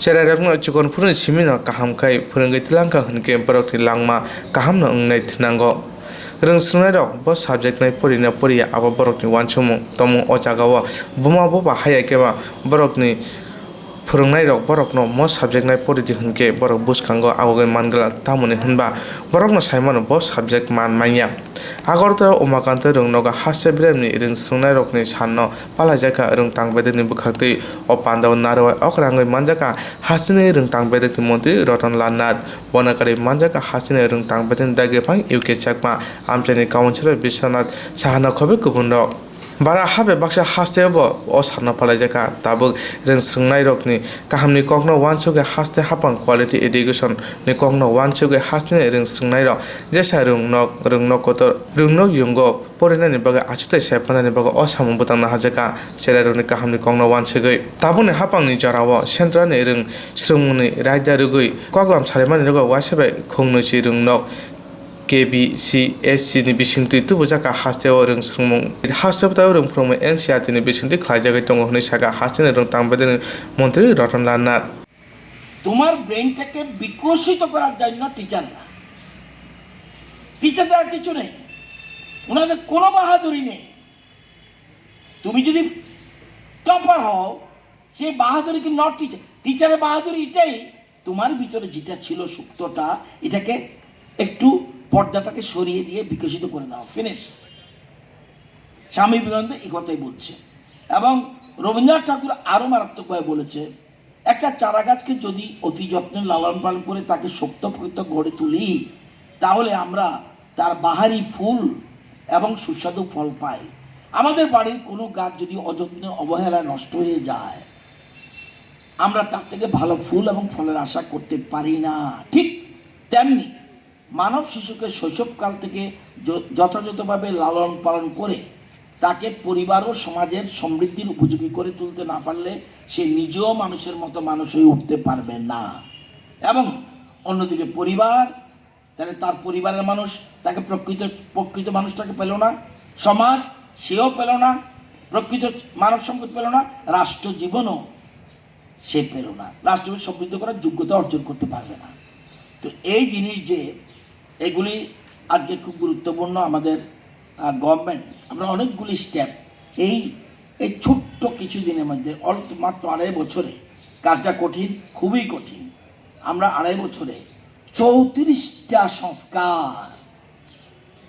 Cererang cukon purun simina kaham kai purun gaitilangka hunke borok ni langma kaham na ungnai thnango. Rung sungai rok bo subject nai pori abo borok ni wanchumung tomung o jagawa buma bo bahaya keba borok ni phurungnai rok borok no mo subject nai pori di hunke borok buskango agogai mangala tamoni hunba borok no saimano bo subject man manya agorto umakante rung noga hasse bremni rung sungai rok ni sanno palajaka rung tangbede ni bukhakti o pandaw narwa okrangoi manjaka hasine rung tangbede ni monti roton lanat bonakari manjaka hasine rung tangbede ni dage pang yuke chakma amchani councilor biswanath sahana khobe kubundok bara habe baksa haste bo o sanna palajaka tabuk rung sungai rok ni kahamni kokno wanchuge haste hapang quality education ni kokno wanchuge haste rung sungai rok jesa rung nok kotor rung nok yungo porina ni baga achute sepana ni baga o samung butang na hajaka sera rung ni kahamni kokno wanchuge tabuni hapang ni jarawo central ni rung srungmuni raida rugui koklam saremani rogo wasebe khongnu chi rung nok KBCSC ni bisingtui tubujaka hasteo rung srungmung hasteo rung prongmung NCRT ni bisingtui khlaijagai tongo hne saka hastene rung tangbeden মন্ত্রী রতন লালনাথ তোমার ব্রেনটাকে বিকশিত করার জন্য teacher না টিচারদের আর কিছু নেই ওনাদের কোনো বাহাদুরি নেই তুমি যদি টপার হও সেই বাহাদুরি কি নট টিচার টিচারের বাহাদুরি এটাই তোমার ভিতরে যেটা ছিল সুপ্তটা এটাকে একটু পর্দাটাকে সরিয়ে দিয়ে বিকশিত করে দাও ফিনিশ স্বামী বিবেকানন্দ এই কথাই বলছে এবং রবীন্দ্রনাথ ঠাকুর আরো মারাত্মকভাবে বলেছে একটা চারা গাছকে যদি অতি যত্নে লালন পালন করে তাকে শক্তপোক্ত গড়ে তুলি তাহলে আমরা তার বাহারি ফুল এবং সুস্বাদু ফল পাই আমাদের বাড়ির কোনো গাছ যদি অযত্নে অবহেলায় নষ্ট হয়ে যায় আমরা তার থেকে ভালো ফুল এবং ফলের আশা করতে পারি না ঠিক তেমনি মানব শিশুকে শৈশবকাল থেকে যথাযথভাবে লালন পালন করে তাকে পরিবার ও সমাজের সমৃদ্ধির উপযোগী করে তুলতে না পারলে সে নিজেও মানুষের মতো মানুষ হয়ে উঠতে পারবে না এবং অন্যদিকে পরিবার তাহলে তার পরিবারের মানুষ তাকে প্রকৃত মানুষটাকে পেল না সমাজ সেও পেল না প্রকৃত মানব সম্পদ পেল না রাষ্ট্র জীবনও সে পেল না রাষ্ট্রকে সমৃদ্ধ করার যোগ্যতা অর্জন করতে পারবে না তো এই জিনিস যে এগুলি আজকে খুব গুরুত্বপূর্ণ আমাদের গভর্নমেন্ট আমরা অনেকগুলি স্টেপ এই ছোট্ট কিছু দিনের মধ্যে মাত্র 2.5 বছরে কাজটা কঠিন খুবই কঠিন আমরা 2.5 বছরে 34টা সংস্কার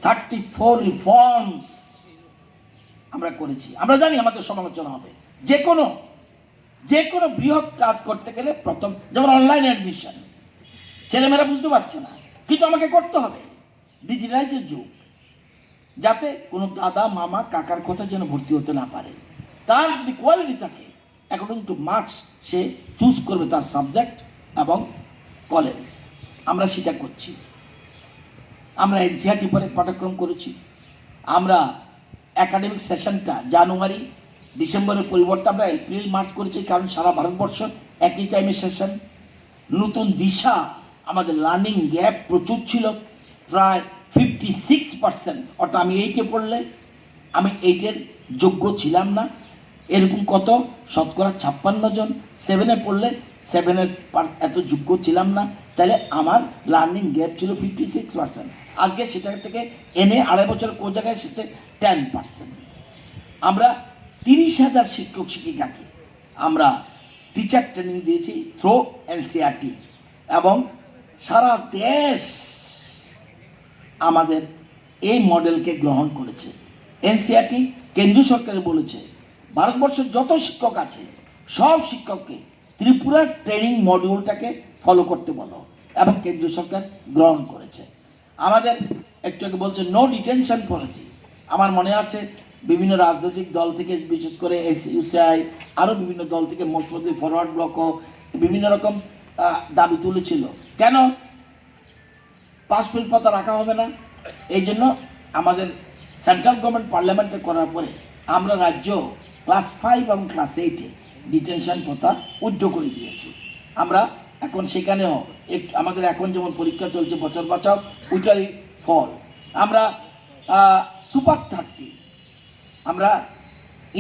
34 রিফর্মস আমরা করেছি আমরা জানি আমাদের সমালোচনা হবে যে কোনো বৃহৎ কাজ করতে গেলে প্রথম যেমন অনলাইন অ্যাডমিশন ছেলেমেয়েরা বুঝতে পারছে না কিন্তু আমাকে করতে হবে ডিজিটালাইজের যুগ যাতে কোনো দাদা মামা কাকার কথা যেন ভর্তি হতে না পারে তার যদি কোয়ালিটি থাকে according to marks say choose করবে তার সাবজেক্ট এবং কলেজ আমরা সেটা করছি আমরা এনসিআরটি পরে পাঠ্যক্রম করেছি আমরা একাডেমিক সেশনটা জানুয়ারি ডিসেম্বরের পরিবর্তে আমরা এপ্রিল মার্চ করেছি কারণ সারা ভারতবর্ষ একই টাইমে সেশন নতুন দিশা আমাদের লার্নিং গ্যাপ প্রচুর ছিল প্রায় 56% অর্থাৎ আমি 8-এ পড়লে আমি 8-এর যোগ্য ছিলাম না এরকম কত শতকরা 56 জন 7-এ পড়লে 7-এর এত যোগ্য ছিলাম না তাহলে আমার লার্নিং গ্যাপ ছিল 56% আজকে সেটা থেকে এনে 2.5 বছর কোন জায়গায় এসেছে 10% আমরা 30,000 শিক্ষক শিক্ষিকাকে আমরা টিচার ট্রেনিং দিয়েছি থ্রু এনসিআরটি এবং সারা দেশ আমাদের এই মডেলকে গ্রহণ করেছে এনসিআরটি কেন্দ্রীয় সরকার বলেছে ভারতবর্ষের যত শিক্ষক আছে সব শিক্ষককে ত্রিপুরার ট্রেনিং মডিউলটাকে ফলো করতে বলো এবং কেন্দ্রীয় সরকার গ্রহণ করেছে আমাদের একটু আগে বলছে নো ডিটেনশন পলিসি আমার মনে আছে বিভিন্ন রাজনৈতিক দল থেকে বিশেষ করে এসইউসিআই আরও বিভিন্ন দল থেকে মোস্ট ফরওয়ার্ড ব্লকও বিভিন্ন রকম দাবি তুলেছিল কেন পাসপোর্ট পাতা রাখা হবে না এই জন্য আমাদের সেন্ট্রাল গভর্নমেন্ট পার্লামেন্টে করার পরে আমরা রাজ্য ক্লাস 5 এবং ক্লাস 8-এ ডিটেনশন পাতা উইথড্র করে দিয়েছি আমরা এখন সেখানেও আমাদের এখন যেমন পরীক্ষা চলছে বছর বাঁচাও ওইটারই ফল আমরা সুপার 30 আমরা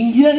ইঞ্জিনিয়ারিং